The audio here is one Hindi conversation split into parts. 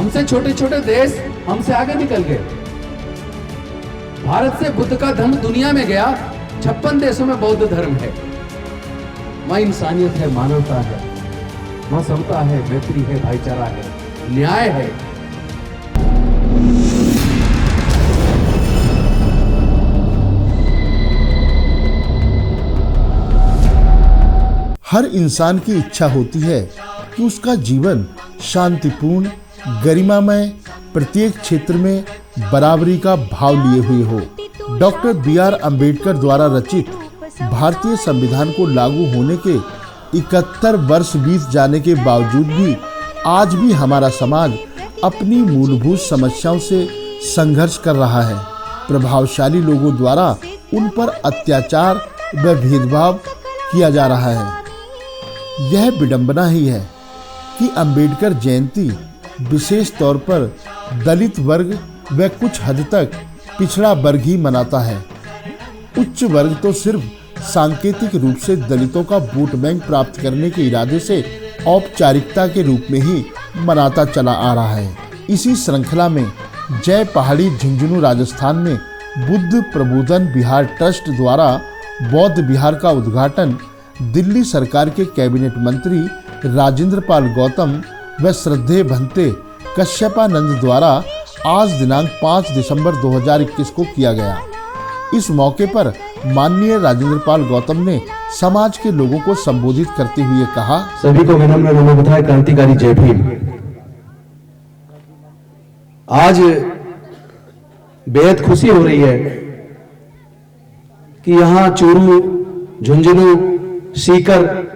हमसे छोटे छोटे देश हमसे आगे निकल गए। भारत से बुद्ध का धर्म दुनिया में गया, 56 देशों में बौद्ध धर्म है। वहां इंसानियत है, मानवता है, वहां समता है, मैत्री है, भाईचारा है, न्याय है। हर इंसान की इच्छा होती है कि उसका जीवन शांतिपूर्ण, गरिमामय, प्रत्येक क्षेत्र में बराबरी का भाव लिए हुए हो। Doctor B.R. अम्बेडकर द्वारा रचित भारतीय संविधान को लागू होने के 71 वर्ष बीत जाने के बावजूद भी आज भी हमारा समाज अपनी मूलभूत समस्याओं से संघर्ष कर रहा है। प्रभावशाली लोगों द्वारा उन पर अत्याचार व भेदभाव किया जा रहा है। यह विडंबना ही है कि अम्बेडकर जयंती विशेष तौर पर दलित वर्ग व कुछ हद तक पिछड़ा वर्ग ही मनाता है। उच्च वर्ग तो सिर्फ सांकेतिक रूप से दलितों का वोट बैंक प्राप्त करने के इरादे से औपचारिकता के रूप में ही मनाता चला आ रहा है। इसी श्रृंखला में जय पहाड़ी झुंझुनू राजस्थान में बुद्ध प्रबोधन बिहार ट्रस्ट द्वारा बौद्ध विहार का उद्घाटन दिल्ली सरकार के कैबिनेट मंत्री राजेंद्र पाल गौतम व श्रद्धेय भंते कश्यपानंद द्वारा आज दिनांक 5 दिसंबर 2021 को किया गया। इस मौके पर माननीय राजेंद्र पाल गौतम ने समाज के लोगों को संबोधित करते हुए कहा, सभी को विनम्र नमोबुद्धाय, क्रांतिकारी जय भीम। आज बेहद खुशी हो रही है कि यहाँ चूरू, झुंझुनू, सीकर,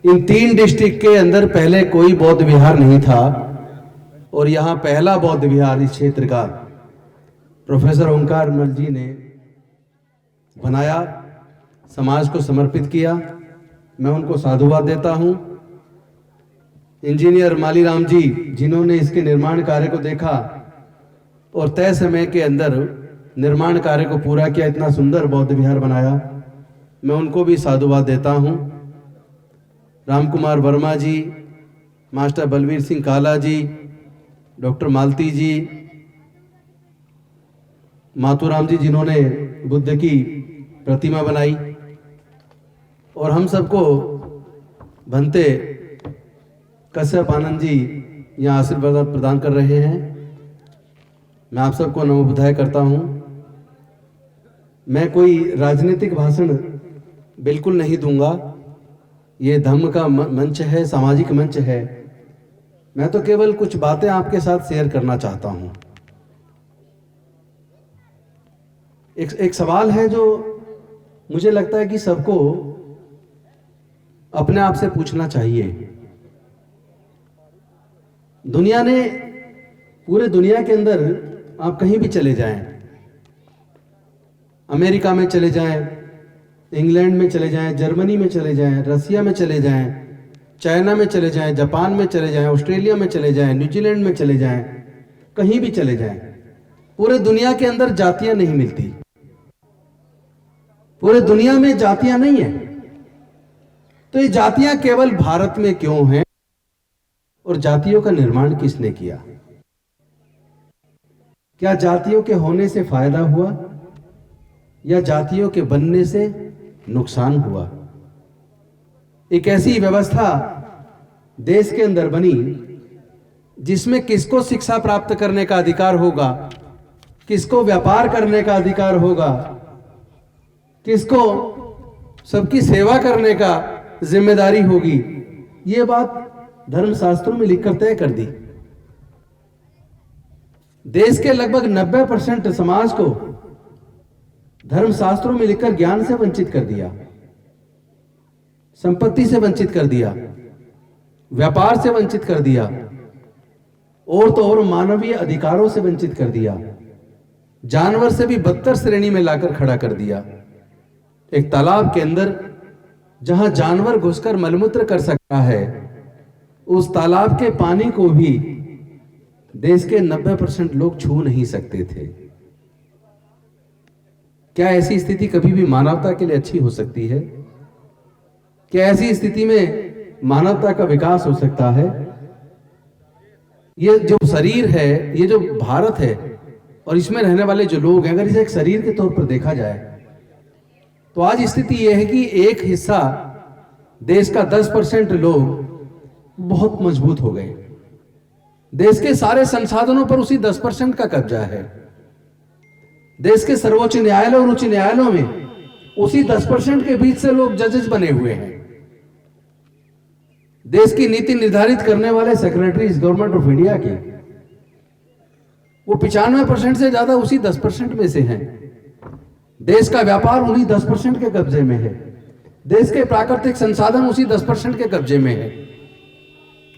इन 3 डिस्ट्रिक्ट के अंदर पहले कोई बौद्ध विहार नहीं था और यहाँ पहला बौद्ध विहार इस क्षेत्र का प्रोफेसर ओंकार मल जी ने बनाया, समाज को समर्पित किया। मैं उनको साधुवाद देता हूँ। इंजीनियर मालीराम जी, जिन्होंने इसके निर्माण कार्य को देखा और तय समय के अंदर निर्माण कार्य को पूरा किया, इतना सुंदर बौद्ध विहार बनाया, मैं उनको भी साधुवाद देता हूं। राम कुमार वर्मा जी, मास्टर बलवीर सिंह काला जी, डॉक्टर मालती जी, माथुराम जी, जिन्होंने बुद्ध की प्रतिमा बनाई, और हम सबको भंते कश्यपानंद जी यहाँ आशीर्वाद प्रदान कर रहे हैं। मैं आप सबको नमोबुद्धाय करता हूं। मैं कोई राजनीतिक भाषण बिल्कुल नहीं दूंगा। ये धम्म का मंच है, सामाजिक मंच है। मैं तो केवल कुछ बातें आपके साथ शेयर करना चाहता हूं। एक सवाल है जो मुझे लगता है कि सबको अपने आप से पूछना चाहिए। दुनिया ने, पूरे दुनिया के अंदर आप कहीं भी चले जाएं, अमेरिका में चले जाएं, इंग्लैंड में चले जाएं, जर्मनी में चले जाएं, रसिया में चले जाएं, चाइना में चले जाएं, जापान में चले जाएं, ऑस्ट्रेलिया में चले जाएं, न्यूजीलैंड में चले जाएं, कहीं भी चले जाएं, पूरे दुनिया के अंदर जातियां नहीं मिलती। पूरे दुनिया में जातियां नहीं है। तो ये जातियां केवल भारत में क्यों हैं और जातियों का निर्माण किसने किया? क्या जातियों के होने से फायदा हुआ या जातियों के बनने से नुकसान हुआ? एक ऐसी व्यवस्था देश के अंदर बनी जिसमें किसको शिक्षा प्राप्त करने का अधिकार होगा, किसको व्यापार करने का अधिकार होगा, किसको सबकी सेवा करने का जिम्मेदारी होगी। ये बात धर्मशास्त्रों में लिखकर तय कर दी। देश के लगभग 90% समाज को धर्मशास्त्रों में लिखकर ज्ञान से वंचित कर दिया, संपत्ति से वंचित कर दिया, व्यापार से वंचित कर दिया, और तो और मानवीय अधिकारों से वंचित कर दिया, जानवर से भी बदतर श्रेणी में लाकर खड़ा कर दिया। एक तालाब के अंदर जहां जानवर घुसकर मलमूत्र कर सकता है, उस तालाब के पानी को भी देश के 90% लोग छू नहीं सकते थे। क्या ऐसी स्थिति कभी भी मानवता के लिए अच्छी हो सकती है? क्या ऐसी स्थिति में मानवता का विकास हो सकता है? ये जो शरीर है, ये जो भारत है और इसमें रहने वाले जो लोग हैं, अगर इसे एक शरीर के तौर पर देखा जाए तो आज स्थिति यह है कि एक हिस्सा देश का 10% लोग बहुत मजबूत हो गए। देश के सारे संसाधनों पर उसी 10% का कब्जा है। देश के सर्वोच्च न्यायालय और उच्च न्यायालयों में उसी 10% के बीच से लोग जजेस बने हुए हैं। देश की नीति निर्धारित करने वाले सेक्रेटरीज गवर्नमेंट ऑफ इंडिया की वो 95% से ज्यादा उसी 10% में से हैं। देश का व्यापार उन्हीं 10% के कब्जे में है। देश के प्राकृतिक संसाधन उसी 10% के कब्जे में है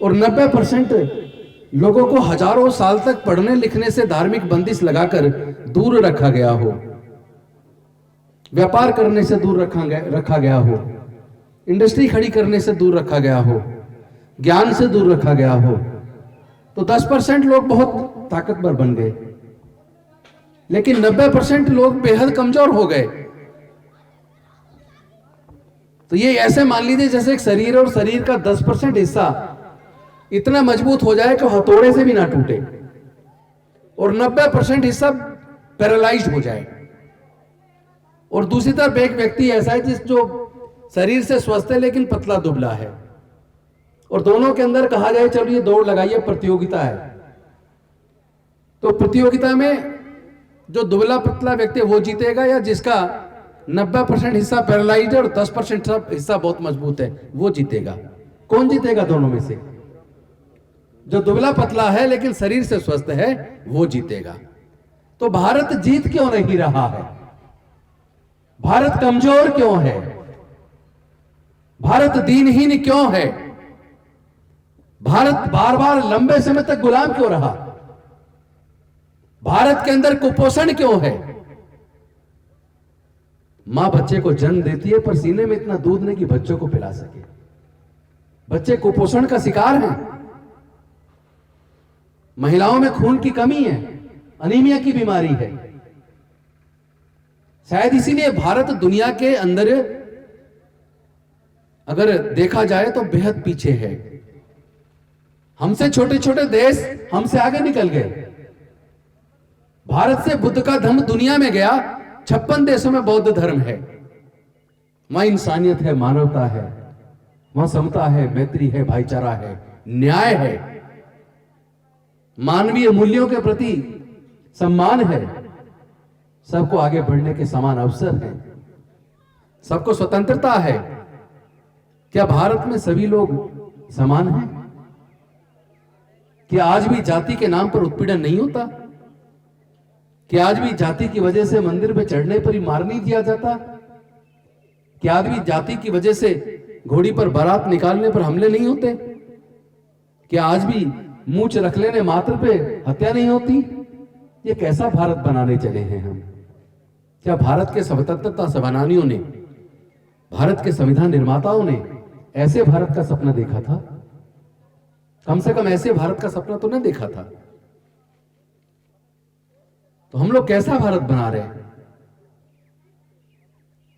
और 90% लोगों को हजारों साल तक पढ़ने लिखने से धार्मिक बंदिश लगाकर दूर रखा गया हो, व्यापार करने से दूर रखा गया हो, इंडस्ट्री खड़ी करने से दूर रखा गया हो, ज्ञान से दूर रखा गया हो, तो 10% लोग बहुत ताकतवर बन गए, लेकिन 90% लोग बेहद कमजोर हो गए। तो ये ऐसे मान लीजिए जैसे एक शरीर और शरीर का 10% हिस्सा इतना मजबूत हो जाए कि हथौड़े से भी ना टूटे और 90% हिस्सा पैरालाइज्ड हो जाए। और दूसरी तरफ एक व्यक्ति ऐसा है जो शरीर से स्वस्थ है लेकिन पतला दुबला है, और दोनों के अंदर कहा जाए चलिए दौड़ लगाइए, प्रतियोगिता है। तो प्रतियोगिता में जो दुबला पतला व्यक्ति वो जीतेगा या जिसका 90% हिस्सा पैरालाइज्ड है और 10% हिस्सा बहुत मजबूत है वो जीतेगा? कौन जीतेगा दोनों में से? जो दुबला पतला है लेकिन शरीर से स्वस्थ है वो जीतेगा। तो भारत जीत क्यों नहीं रहा है? भारत कमजोर क्यों है? भारत दीनहीन क्यों है? भारत बार बार लंबे समय तक गुलाम क्यों रहा? भारत के अंदर कुपोषण क्यों है? मां बच्चे को जन्म देती है पर सीने में इतना दूध नहीं कि बच्चों को पिला सके। बच्चे कुपोषण का शिकार हैं। महिलाओं में खून की कमी है, अनीमिया की बीमारी है। शायद इसीलिए भारत दुनिया के अंदर अगर देखा जाए तो बेहद पीछे है। हमसे छोटे छोटे देश हमसे आगे निकल गए। भारत से बुद्ध का धर्म दुनिया में गया, 56 देशों में बौद्ध धर्म है। वहां इंसानियत है, मानवता है, वहां समता है, मैत्री है, भाईचारा है, न्याय है, मानवीय मूल्यों के प्रति सम्मान है, सबको आगे बढ़ने के समान अवसर है, सबको स्वतंत्रता है। क्या भारत में सभी लोग समान हैं? क्या आज भी जाति के नाम पर उत्पीड़न नहीं होता? क्या आज भी जाति की वजह से मंदिर पे चढ़ने पर ही मार नहीं दिया जाता? क्या आज भी जाति की वजह से घोड़ी पर बारात निकालने पर हमले नहीं होते? क्या आज भी मूंछ रख लेने मात्र पे हत्या नहीं होती? ये कैसा भारत बनाने चले हैं हम? क्या भारत के स्वतंत्रता सेनानियों ने, भारत के संविधान निर्माताओं ने ऐसे भारत का सपना देखा था? कम से कम ऐसे भारत का सपना तो नहीं देखा था। तो हम लोग कैसा भारत बना रहे हैं?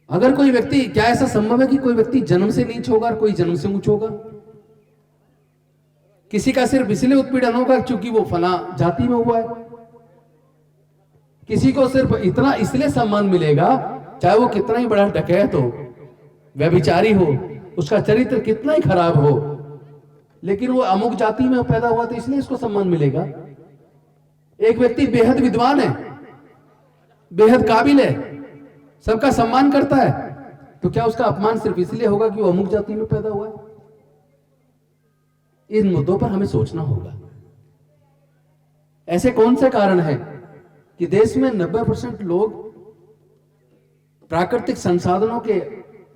अगर कोई व्यक्ति, क्या ऐसा संभव है कि कोई व्यक्ति जन्म से नीच होगा और कोई जन्म से ऊंच होगा? किसी का सिर्फ इसलिए उत्पीड़न होगा क्योंकि वो फला जाति में हुआ है। किसी को सिर्फ इतना इसलिए सम्मान मिलेगा, चाहे वो कितना ही बड़ा डकैत हो, व्यभिचारी हो, उसका चरित्र कितना ही खराब हो, लेकिन वो अमुक जाति में पैदा हुआ तो इसलिए इसको सम्मान मिलेगा। एक व्यक्ति बेहद विद्वान है, बेहद काबिल है, सबका सम्मान करता है, तो क्या उसका अपमान सिर्फ इसलिए होगा कि वो अमुक जाति में पैदा हुआ है? इन मुद्दों पर हमें सोचना होगा। ऐसे कौन से कारण हैं कि देश में 90% लोग प्राकृतिक संसाधनों के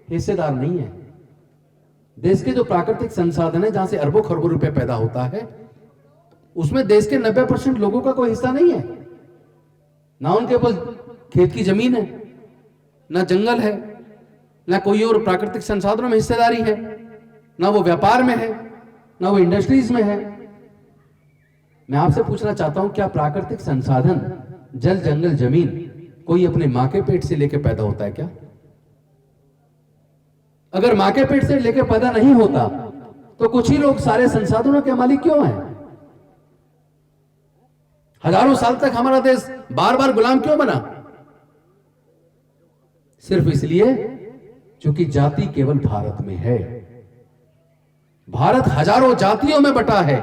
हिस्सेदार नहीं है? देश के जो प्राकृतिक संसाधन है, जहां से अरबों खरबों रुपए पैदा होता है, उसमें देश के 90% लोगों का कोई हिस्सा नहीं है। ना उनके पास खेत की जमीन है, ना जंगल है, ना कोई और प्राकृतिक संसाधनों में हिस्सेदारी है, ना वो व्यापार में है, ना वो इंडस्ट्रीज में है। मैं आपसे पूछना चाहता हूं, क्या प्राकृतिक संसाधन, जल, जंगल, जमीन कोई अपने मां के पेट से लेकर पैदा होता है क्या? अगर मां के पेट से लेकर पैदा नहीं होता तो कुछ ही लोग सारे संसाधनों के मालिक क्यों हैं? हजारों साल तक हमारा देश बार बार गुलाम क्यों बना? सिर्फ इसलिए क्योंकि जाति केवल भारत में है। भारत हजारों जातियों में बटा है।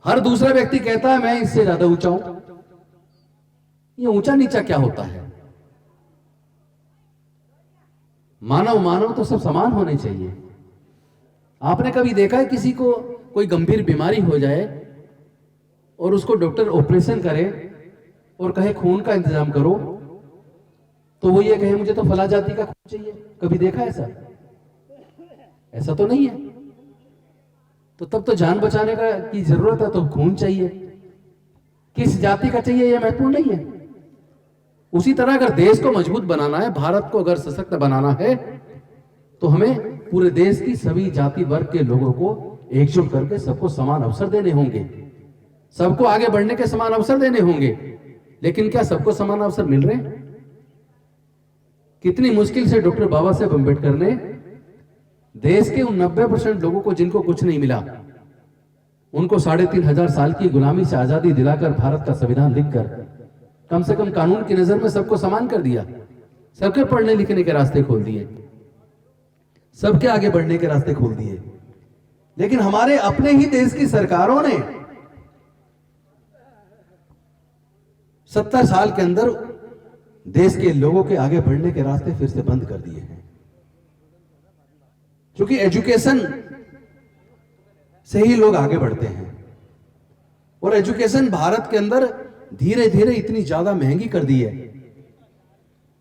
हर दूसरा व्यक्ति कहता है मैं इससे ज्यादा ऊंचा हूं। ये ऊंचा नीचा क्या होता है? मानव मानव तो सब समान होने चाहिए। आपने कभी देखा है किसी को कोई गंभीर बीमारी हो जाए और उसको डॉक्टर ऑपरेशन करे और कहे खून का इंतजाम करो, तो वो ये कहे मुझे तो फला जाति का खून चाहिए? कभी देखा ऐसा? ऐसा तो नहीं है। तो तब तो जान बचाने का की जरूरत है, तो खून चाहिए। किस जाति का चाहिए यह महत्वपूर्ण नहीं है। उसी तरह अगर देश को मजबूत बनाना है, भारत को अगर सशक्त बनाना है, तो हमें पूरे देश की सभी जाति वर्ग के लोगों को एकजुट करके सबको समान अवसर देने होंगे, सबको आगे बढ़ने के समान अवसर देने होंगे। लेकिन क्या सबको समान अवसर मिल रहे हैं? कितनी मुश्किल से डॉक्टर बाबा साहेब अम्बेडकर ने देश के उन 90% लोगों को जिनको कुछ नहीं मिला, उनको 3500 साल की गुलामी से आजादी दिलाकर भारत का संविधान लिखकर कम से कम कानून की नजर में सबको समान कर दिया। सबके पढ़ने लिखने के रास्ते खोल दिए, सबके आगे बढ़ने के रास्ते खोल दिए। लेकिन हमारे अपने ही देश की सरकारों ने 70 साल के अंदर देश के लोगों के आगे बढ़ने के रास्ते फिर से बंद कर दिए हैं। क्योंकि एजुकेशन से ही लोग आगे बढ़ते हैं, और एजुकेशन भारत के अंदर धीरे धीरे इतनी ज्यादा महंगी कर दी है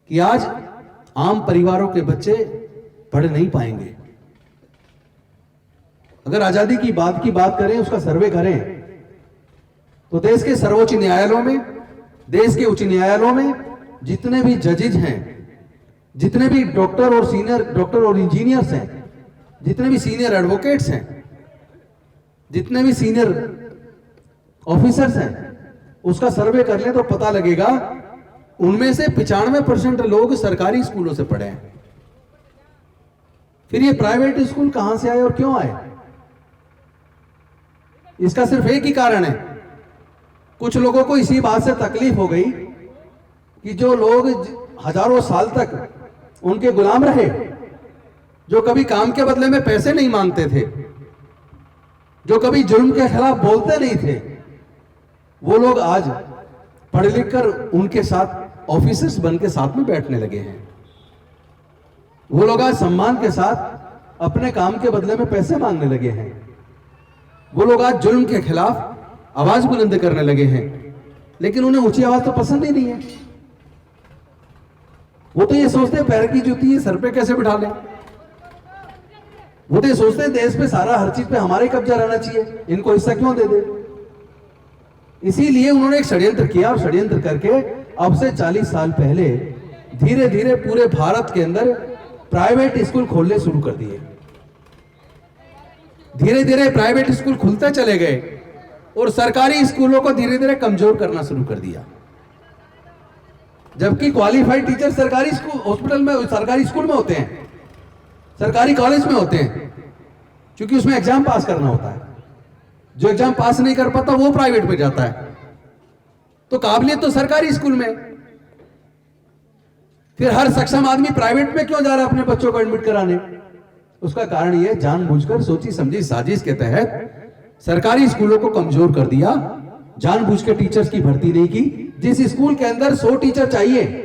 कि आज आम परिवारों के बच्चे पढ़ नहीं पाएंगे। अगर आजादी की बात करें, उसका सर्वे करें, तो देश के सर्वोच्च न्यायालयों में, देश के उच्च न्यायालयों में जितने भी जजेज हैं, जितने भी डॉक्टर और सीनियर डॉक्टर और इंजीनियर्स हैं, जितने भी सीनियर एडवोकेट्स हैं, जितने भी सीनियर ऑफिसर्स हैं, उसका सर्वे कर ले तो पता लगेगा उनमें से 95% लोग सरकारी स्कूलों से पढ़े हैं। फिर ये प्राइवेट स्कूल कहां से आए और क्यों आए? इसका सिर्फ एक ही कारण है। कुछ लोगों को इसी बात से तकलीफ हो गई कि जो लोग हजारों साल तक उनके गुलाम रहे, जो कभी काम के बदले में पैसे नहीं मांगते थे, जो कभी जुल्म के खिलाफ बोलते नहीं थे, वो लोग आज पढ़ लिख कर उनके साथ ऑफिसर्स बन के साथ में बैठने लगे हैं। वो लोग आज सम्मान के साथ अपने काम के बदले में पैसे मांगने लगे हैं। वो लोग आज जुल्म के खिलाफ आवाज बुलंद करने लगे हैं। लेकिन उन्हें ऊंची आवाज तो पसंद ही नहीं है। वो तो ये सोचते हैं पैर की जूती है सर पे कैसे बिठा लें। वो तो ये सोचते हैं देश पे सारा हर चीज पे हमारे कब्जा रहना चाहिए, इनको हिस्सा क्यों दे दे। इसीलिए उन्होंने एक षड्यंत्र किया, और षड्यंत्र करके अब से 40 साल पहले धीरे धीरे पूरे भारत के अंदर प्राइवेट स्कूल खोलने शुरू कर दिए। धीरे धीरे प्राइवेट स्कूल खुलते चले गए और सरकारी स्कूलों को धीरे धीरे कमजोर करना शुरू कर दिया। जबकि क्वालिफाइड टीचर सरकारी स्कूल हॉस्पिटल में, सरकारी स्कूल में होते हैं, सरकारी कॉलेज में होते हैं, क्योंकि उसमें एग्जाम पास करना होता है। जो एग्जाम पास नहीं कर पाता वो प्राइवेट में जाता है। तो काबिलियत तो सरकारी स्कूल में। फिर हर सक्षम आदमी प्राइवेट में क्यों जा रहा है अपने बच्चों को एडमिट कराने? उसका कारण यह जानबूझकर सोची समझी साजिश के तहत सरकारी स्कूलों को कमजोर कर दिया। जानबूझ के टीचर्स की भर्ती नहीं की। जिस स्कूल के अंदर 100 टीचर चाहिए,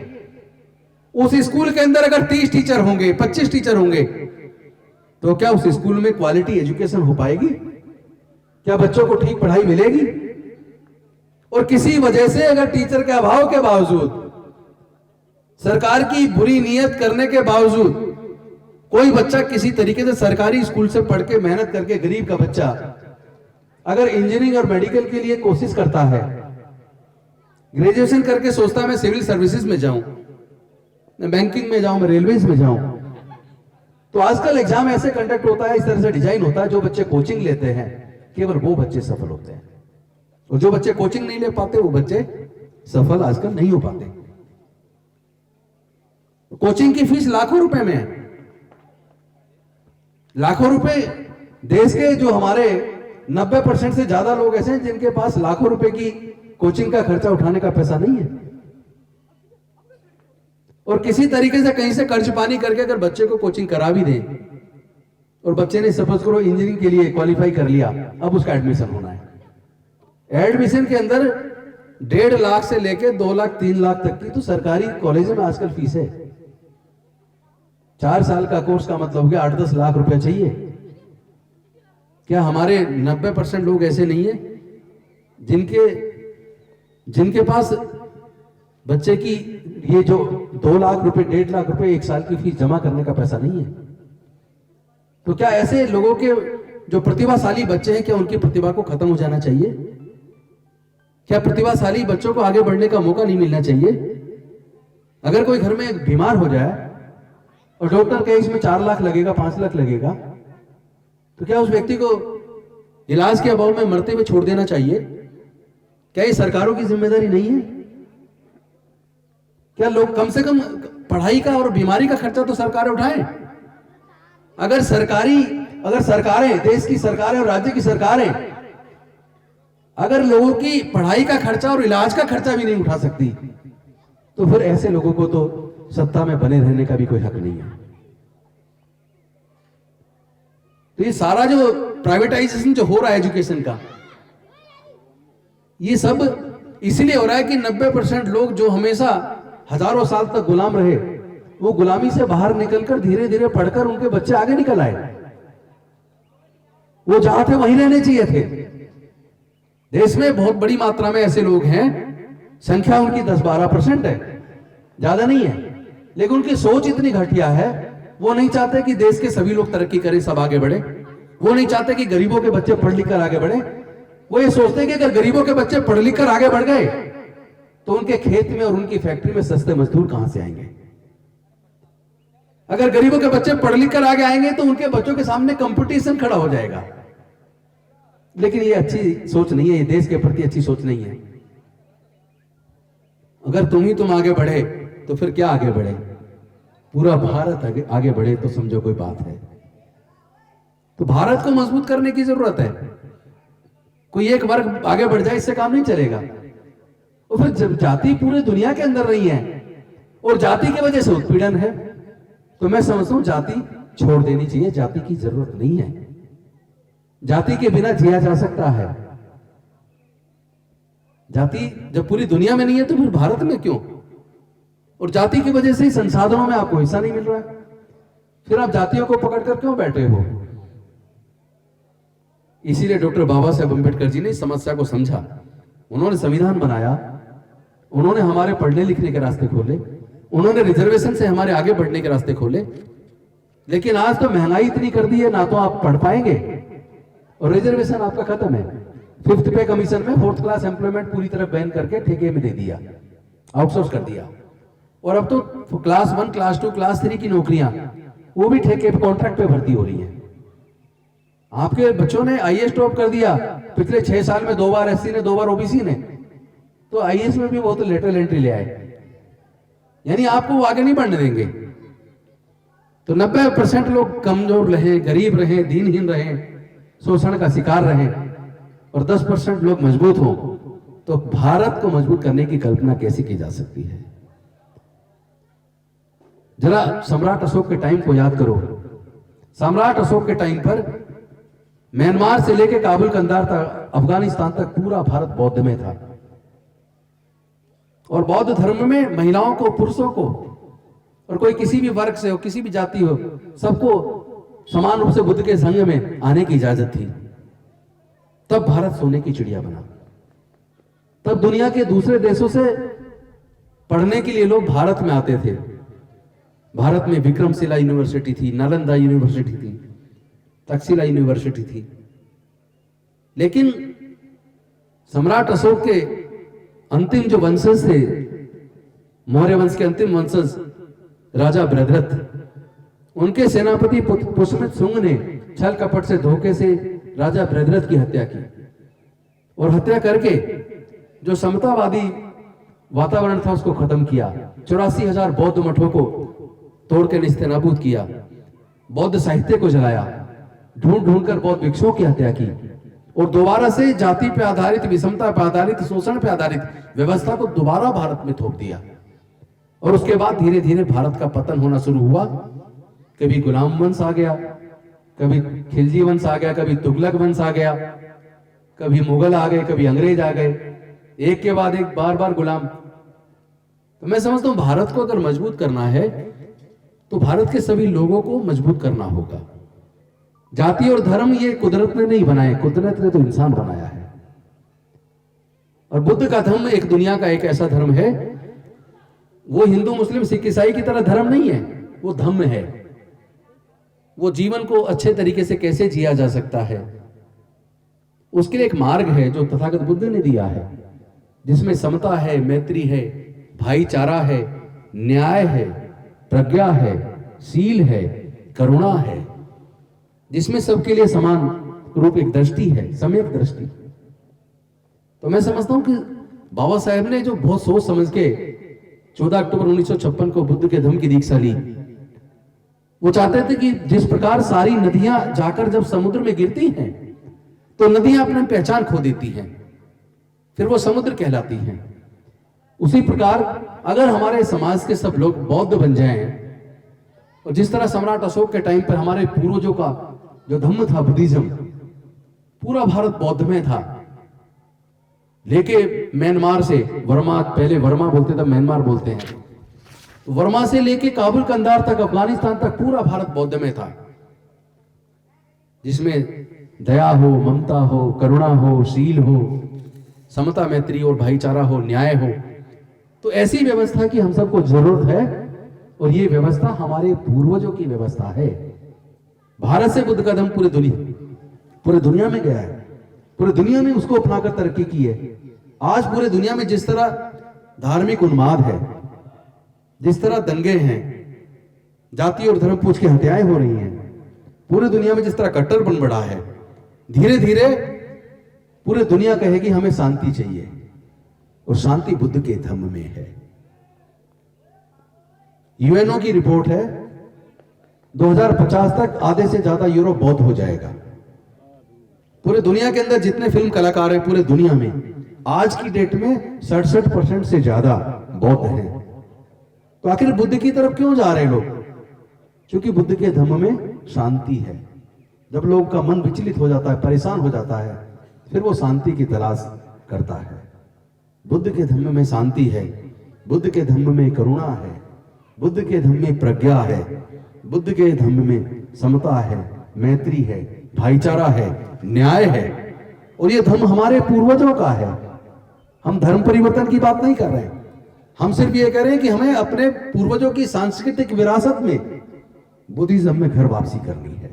उस स्कूल के अंदर अगर 30 टीचर होंगे, 25 टीचर होंगे, तो क्या उस स्कूल में क्वालिटी एजुकेशन हो पाएगी? क्या बच्चों को ठीक पढ़ाई मिलेगी? और किसी वजह से अगर टीचर के अभाव के बावजूद, सरकार की बुरी नीयत करने के बावजूद कोई बच्चा किसी तरीके से सरकारी स्कूल से पढ़ के मेहनत करके, गरीब का बच्चा अगर इंजीनियरिंग और मेडिकल के लिए कोशिश करता है, ग्रेजुएशन करके सोचता है मैं सिविल सर्विसेज में जाऊं, मैं बैंकिंग में जाऊं, मैं रेलवेज में जाऊं, तो आजकल एग्जाम ऐसे कंडक्ट होता है, इस तरह से डिजाइन होता है, जो बच्चे कोचिंग लेते हैं केवल वो बच्चे सफल होते हैं, और जो बच्चे कोचिंग नहीं ले पाते वो बच्चे सफल आजकल नहीं हो पाते। कोचिंग की फीस लाखों रुपए में है। लाखों रुपए देश के जो हमारे 90% से ज्यादा लोग ऐसे हैं जिनके पास लाखों रुपए की कोचिंग का खर्चा उठाने का पैसा नहीं है, और किसी तरीके से कहीं से कर्ज पानी करके अगर बच्चे को कोचिंग करा भी दें और बच्चे ने सपोज करो इंजीनियरिंग के लिए क्वालिफाई कर लिया, अब उसका एडमिशन होना है। एडमिशन के अंदर 1.5 लाख से लेके 2 लाख 3 लाख तक की तो सरकारी कॉलेज में आजकल फीस है। 4 साल का कोर्स का मतलब हो गया 8-10 लाख रुपए चाहिए। क्या हमारे 90% लोग ऐसे नहीं है जिनके पास बच्चे की ये जो 2 लाख रुपए 1.5 लाख रुपए 1 साल की फीस जमा करने का पैसा नहीं है? तो क्या ऐसे लोगों के जो प्रतिभाशाली बच्चे हैं, क्या उनकी प्रतिभा को खत्म हो जाना चाहिए? क्या प्रतिभाशाली बच्चों को आगे बढ़ने का मौका नहीं मिलना चाहिए? अगर कोई घर में बीमार हो जाए और डॉक्टर कहे इसमें 4 लाख लगेगा 5 लाख लगेगा, तो क्या उस व्यक्ति को इलाज के अभाव में मरते हुए छोड़ देना चाहिए? क्या ये सरकारों की जिम्मेदारी नहीं है? क्या लोग कम से कम पढ़ाई का और बीमारी का खर्चा तो सरकारें उठाएं? अगर सरकारें, देश की सरकारें और राज्य की सरकारें अगर लोगों की पढ़ाई का खर्चा और इलाज का खर्चा भी नहीं उठा सकती, तो फिर ऐसे लोगों को तो सत्ता में बने रहने का भी कोई हक नहीं है। तो ये सारा जो प्राइवेटाइजेशन जो हो रहा है एजुकेशन का, ये सब इसलिए हो रहा है कि 90% लोग जो हमेशा हजारों साल तक गुलाम रहे, वो गुलामी से बाहर निकलकर धीरे धीरे पढ़कर उनके बच्चे आगे निकल आए। वो जहां थे वहीं रहने चाहिए थे। देश में बहुत बड़ी मात्रा में ऐसे लोग हैं, संख्या उनकी 10-12% है, ज्यादा नहीं है, लेकिन उनकी सोच इतनी घटिया है, वो नहीं चाहते कि देश के सभी लोग तरक्की करें, सब आगे बढ़े। वो नहीं चाहते कि गरीबों के बच्चे पढ़ लिख कर आगे बढ़े। वो ये सोचते हैं कि अगर गरीबों के बच्चे पढ़ लिख कर आगे बढ़ गए तो उनके खेत में और उनकी फैक्ट्री में सस्ते मजदूर कहां से आएंगे? अगर गरीबों के बच्चे पढ़ लिख कर आगे आएंगे तो उनके बच्चों के सामने कंपटीशन खड़ा हो जाएगा। लेकिन ये अच्छी सोच नहीं है, ये देश के प्रति अच्छी सोच नहीं है। अगर तुम आगे बढ़े तो फिर क्या आगे बढ़े? पूरा भारत आगे बढ़े तो समझो कोई बात है। तो भारत को मजबूत करने की जरूरत है। कोई एक वर्ग आगे बढ़ जाए इससे काम नहीं चलेगा। और फिर जब जाति पूरे दुनिया के अंदर रही है और जाति की वजह से उत्पीड़न है, तो मैं समझता हूं जाति छोड़ देनी चाहिए। जाति की जरूरत नहीं है। जाति के बिना जिया जा सकता है। जाति जब पूरी दुनिया में नहीं है तो फिर भारत में क्यों? और जाति की वजह से ही संसाधनों में आपको हिस्सा नहीं मिल रहा है, फिर आप जातियों को पकड़कर क्यों बैठे हो? इसीलिए डॉक्टर बाबा साहेब अम्बेडकर जी ने इस समस्या को समझा। उन्होंने संविधान बनाया, उन्होंने हमारे पढ़ने लिखने के रास्ते खोले, उन्होंने रिजर्वेशन से हमारे आगे बढ़ने के रास्ते खोले। लेकिन आज तो महंगाई इतनी कर दी है, ना तो आप पढ़ पाएंगे और रिजर्वेशन आपका खत्म है। 5th पे कमीशन में 4th क्लास एम्प्लॉयमेंट पूरी तरह बैन करके ठेके में दे दिया, आउटसोर्स कर दिया। और अब तो क्लास 1, क्लास 2, क्लास 3 की नौकरियां वो भी ठेके पे, कॉन्ट्रैक्ट पे भर्ती हो रही हैं। आपके बच्चों ने आईएएस टॉप कर दिया पिछले 6 साल में, 2 बार एससी ने, 2 बार ओबीसी ने, तो आईएएस में भी वो तो लेटरल एंट्री ले आए। यानी आपको वो आगे नहीं बढ़ने देंगे। तो 90% लोग कमजोर रहे, गरीब रहे, दीनहीन रहे, शोषण का शिकार रहे, और 10% लोग मजबूत हो, तो भारत को मजबूत करने की कल्पना कैसे की जा सकती है? जरा सम्राट अशोक के टाइम को याद करो। सम्राट अशोक के टाइम पर म्यांमार से लेकर काबुल कंधार तक, अफगानिस्तान तक पूरा भारत बौद्ध में था। और बौद्ध धर्म में महिलाओं को, पुरुषों को, और कोई किसी भी वर्ग से हो, किसी भी जाति हो, सबको समान रूप से बुद्ध के संग में आने की इजाजत थी। तब भारत सोने की चिड़िया बना। तब दुनिया के दूसरे देशों से पढ़ने के लिए लोग भारत में आते थे। भारत में विक्रमशिला यूनिवर्सिटी थी, नालंदा यूनिवर्सिटी थी, तक्षशिला यूनिवर्सिटी थी। लेकिन सम्राट अशोक के अंतिम जो वंशज थे, मौर्य वंश के अंतिम वंशज राजा बृहद्रथ, उनके सेनापति पुष्यमित्र शुंग ने छल कपट से, धोखे से राजा बृहद्रथ की हत्या की। और हत्या करके जो समतावादी वातावरण था उसको खत्म किया। 84,000 बौद्ध मठों को तोड़ के निस्तेनाबूद किया, बौद्ध साहित्य को जलाया, ढूंढ ढूंढ कर बौद्ध भिक्षुओं की हत्या की, और दोबारा से जाति पे आधारित, विषमता पे आधारित, शोषण पे आधारित व्यवस्था को दोबारा भारत में थोप दिया। और उसके बाद धीरे धीरे भारत का पतन होना शुरू हुआ। कभी गुलाम वंश आ गया, कभी खिलजी वंश आ गया, कभी तुगलक वंश आ गया, कभी मुगल आ गए, कभी अंग्रेज आ गए, एक के बाद एक बार बार गुलाम। तो मैं समझता हूं भारत को अगर मजबूत करना है तो भारत के सभी लोगों को मजबूत करना होगा। जाति और धर्म ये कुदरत ने नहीं बनाए, कुदरत ने तो इंसान बनाया है। और बुद्ध का धर्म एक दुनिया का एक ऐसा धर्म है, वो हिंदू मुस्लिम सिख ईसाई की तरह धर्म नहीं है, वो धम्म है। वो जीवन को अच्छे तरीके से कैसे जिया जा सकता है उसके लिए एक मार्ग है जो तथागत बुद्ध ने दिया है, जिसमें समता है, मैत्री है, भाईचारा है, न्याय है, प्रज्ञा है, शील है, करुणा है, जिसमें सबके लिए समान रूप एक दृष्टि है, सम्यक दृष्टि। तो मैं समझता हूं कि बाबा साहेब ने जो बहुत सोच समझ के 14 अक्टूबर 1956 को बुद्ध के धम्म की दीक्षा ली, वो चाहते थे कि जिस प्रकार सारी नदियां जाकर जब समुद्र में गिरती हैं तो नदियां अपनी पहचान खो देती हैं, फिर वो समुद्र कहलाती हैं। उसी प्रकार अगर हमारे समाज के सब लोग बौद्ध बन जाएं, और जिस तरह सम्राट अशोक के टाइम पर हमारे पूर्वजों का जो धम्म था, बुद्धिज्म, पूरा भारत बौद्ध में था, लेके म्यांमार से वर्मा, पहले वर्मा बोलते थे, म्यांमार बोलते हैं, तो वर्मा से लेके काबुल कंधार तक, अफगानिस्तान तक पूरा भारत बौद्ध में था, जिसमें दया हो, ममता हो, करुणा हो, शील हो, समता मैत्री और भाईचारा हो, न्याय हो। तो ऐसी व्यवस्था की हम सबको जरूरत है, और ये व्यवस्था हमारे पूर्वजों की व्यवस्था है। भारत से बुद्ध का धम्म पूरे दुनिया में गया है, पूरे दुनिया में उसको अपनाकर तरक्की की है। आज पूरे दुनिया में जिस तरह धार्मिक उन्माद है, जिस तरह दंगे हैं, जाति और धर्म पूछ की हत्याएं हो रही हैं, पूरे दुनिया में जिस तरह कट्टरपन बढ़ा है, धीरे धीरे पूरे दुनिया कहेगी हमें शांति चाहिए, और शांति बुद्ध के धम्म में है। यूएनओ की रिपोर्ट है 2050 तक आधे से ज्यादा यूरोप बौद्ध हो जाएगा। पूरे दुनिया के अंदर जितने फिल्म कलाकार हैं पूरे दुनिया में आज की डेट में 67% से ज्यादा बौद्ध हैं। तो आखिर बुद्ध की तरफ क्यों जा रहे लोग? क्योंकि बुद्ध के धम्म में शांति है। जब लोगों का मन विचलित हो जाता है, परेशान हो जाता है, फिर वो शांति की तलाश करता है। बुद्ध के धम्म में शांति है, बुद्ध के धम्म में करुणा है, बुद्ध के धम्म में प्रज्ञा है, बुद्ध के धम्म में समता है, मैत्री है, भाईचारा है, न्याय है। और ये धम्म हमारे पूर्वजों का है। हम धर्म परिवर्तन की बात नहीं कर रहे हैं, हम सिर्फ ये कह रहे हैं कि हमें अपने पूर्वजों की सांस्कृतिक विरासत में बुद्धिज्म में घर वापसी करनी है।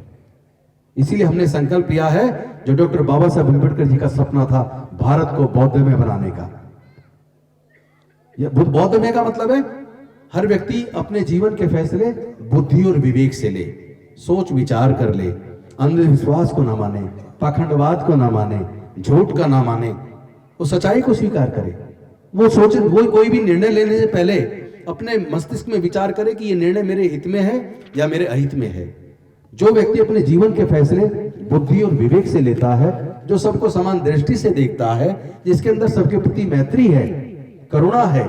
इसीलिए हमने संकल्प लिया है, जो डॉक्टर बाबा साहब अम्बेडकर जी का सपना था, भारत को बौद्धमय बनाने का। बौद्धमय का मतलब है हर व्यक्ति अपने जीवन के फैसले बुद्धि और विवेक से ले, सोच विचार कर ले, अंधविश्वास को ना माने, पाखंडवाद को ना माने, झूठ का ना माने, वो सच्चाई को स्वीकार करे। वो सोचे, वो कोई भी निर्णय लेने से पहले अपने मस्तिष्क में विचार करे कि ये निर्णय मेरे हित में है या मेरे अहित में है। जो व्यक्ति अपने जीवन के फैसले बुद्धि और विवेक से लेता है, जो सबको समान दृष्टि से देखता है, जिसके अंदर सबके प्रति मैत्री है, करुणा है,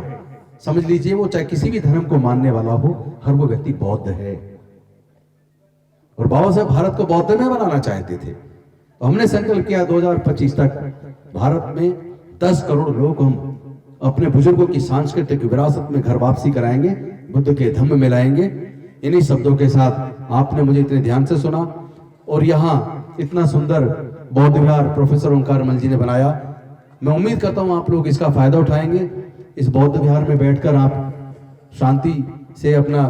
समझ लीजिए वो चाहे किसी भी धर्म को मानने वाला हो, हर वो व्यक्ति बौद्ध है। और बाबा साहब भारत को बौद्धमय बनाना चाहते थे। तो हमने संकल्प किया 2025 तक भारत में 10 करोड़ लोग हम अपने बुजुर्गों की सांस्कृतिक विरासत में घर वापसी कराएंगे, बुद्ध के धम्म में लाएंगे। इन्हीं शब्दों के साथ आपने मुझे इतने ध्यान से सुना, और यहाँ इतना सुंदर बौद्ध विहार प्रोफेसर ओंकार मल जी ने बनाया। मैं उम्मीद करता हूँ आप लोग इसका फायदा उठाएंगे। इस बौद्ध विहार में बैठकर आप शांति से अपना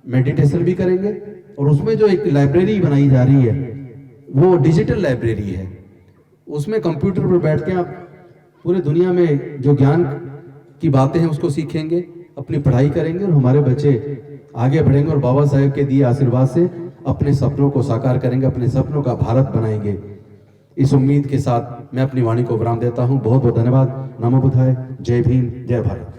मेडिटेशन भी करेंगे, और उसमें जो एक लाइब्रेरी बनाई जा रही है वो डिजिटल लाइब्रेरी है। उसमें कंप्यूटर पर बैठ के आप पूरे दुनिया में जो ज्ञान की बातें हैं उसको सीखेंगे, अपनी पढ़ाई करेंगे, और हमारे बच्चे आगे बढ़ेंगे और बाबा साहेब के दिए आशीर्वाद से अपने सपनों को साकार करेंगे, अपने सपनों का भारत बनाएंगे। इस उम्मीद के साथ मैं अपनी वाणी को विराम देता हूं। बहुत बहुत धन्यवाद। नमो बुद्धाय। जय भीम, जय भारत।